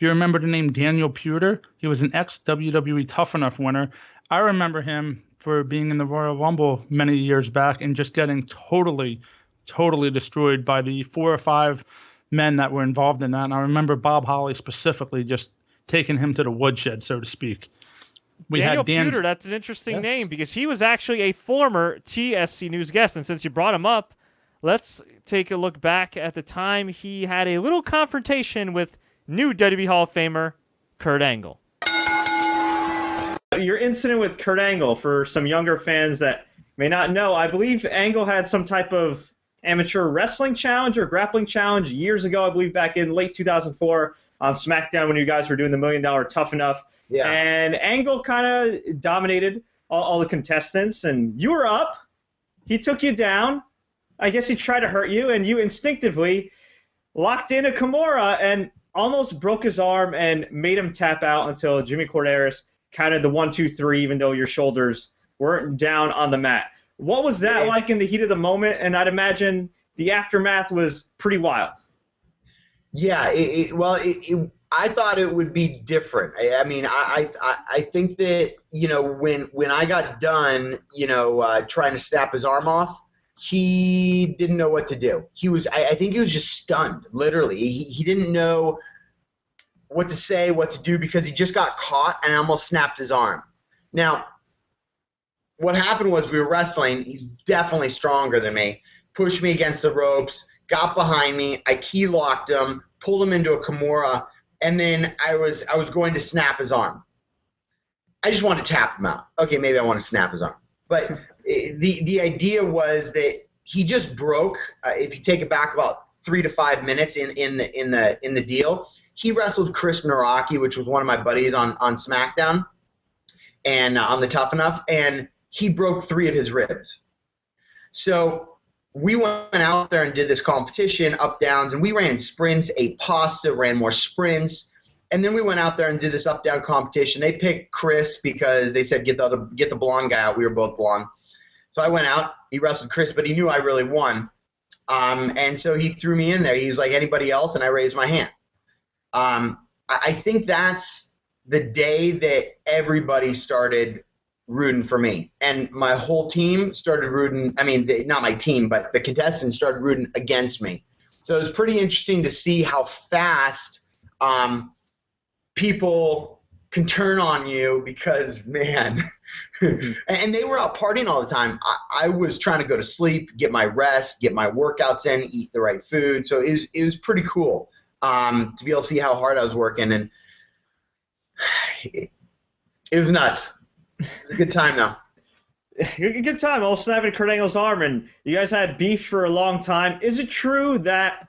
If you remember the name Daniel Puder, he was an ex-WWE Tough Enough winner. I remember him for being in the Royal Rumble many years back and just getting totally destroyed by the 4 or 5 men that were involved in that. And I remember Bob Holly specifically just taking him to the woodshed, so to speak. Daniel Puder, that's an interesting name because he was actually a former TSC News guest. And since you brought him up, let's take a look back at the time he had a little confrontation with new WWE Hall of Famer Kurt Angle. Your incident with Kurt Angle, for some younger fans that may not know, I believe Angle had some type of amateur wrestling challenge or grappling challenge years ago, I believe back in late 2004 on SmackDown when you guys were doing the $1 Million Tough Enough. Yeah. And Angle kind of dominated all the contestants, and you were up. He took you down. I guess he tried to hurt you, and you instinctively locked in a Kimura and almost broke his arm and made him tap out until Jimmy Corderas counted the 1, 2, 3, even though your shoulders weren't down on the mat. What was that like in the heat of the moment? And I'd imagine the aftermath was pretty wild. Yeah, I thought it would be different. I mean, I think that, you know, when I got done, you know, trying to snap his arm off, he didn't know what to do. I think he was just stunned, literally. He didn't know what to say, what to do, because he just got caught and almost snapped his arm. Now, what happened was we were wrestling. He's definitely stronger than me. Pushed me against the ropes, got behind me. I key locked him, pulled him into a Kimura, and then I was going to snap his arm. I just wanted to tap him out. Okay, maybe I want to snap his arm. But the idea was that he just broke. If you take it back about 3 to 5 minutes in the deal, he wrestled Chris Naraki, which was one of my buddies on SmackDown, and on the Tough Enough, and he broke 3 of his ribs. So we went out there and did this competition, up downs, and we ran sprints, ate pasta, ran more sprints, and then we went out there and did this up down competition. They picked Chris because they said get the blonde guy out. We were both blonde. So I went out. He wrestled Chris, but he knew I really won. And so he threw me in there. He was like, anybody else? And I raised my hand. I think that's the day that everybody started rooting for me. And my whole team started rooting. I mean, not my team, but the contestants started rooting against me. So it was pretty interesting to see how fast people can turn on you because, man, and they were out partying all the time. I was trying to go to sleep, get my rest, get my workouts in, eat the right food. So it was pretty cool to be able to see how hard I was working. And it was nuts. It was a good time, though. Good time. All snapping Kurt Angle's arm, and you guys had beef for a long time. Is it true that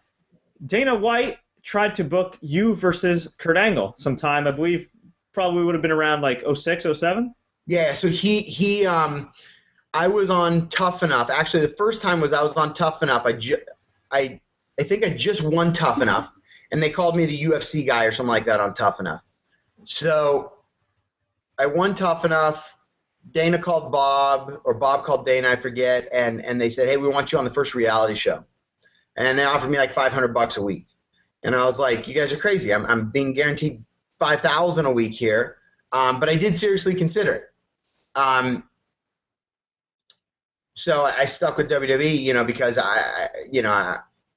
Dana White tried to book you versus Kurt Angle sometime? I believe probably would have been around like 06, 07? Yeah, so I was on Tough Enough. Actually, the first time I was on Tough Enough. I think I just won Tough Enough, and they called me the UFC guy or something like that on Tough Enough. So I won Tough Enough. Dana called Bob, or Bob called Dana, I forget, and they said, hey, we want you on the first reality show. And they offered me like $500 a week. And I was like, you guys are crazy. I'm being guaranteed $5,000 a week here. But I did seriously consider it. So I stuck with WWE, because I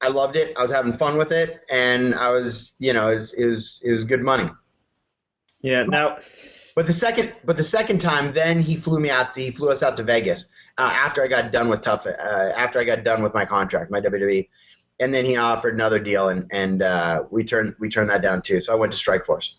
loved it. I was having fun with it, and I was, it was good money. Yeah. Now, but the second time, then he flew us out to Vegas after I got done with after I got done with my contract, my WWE, and then he offered another deal, and we turned that down too. So I went to Strikeforce.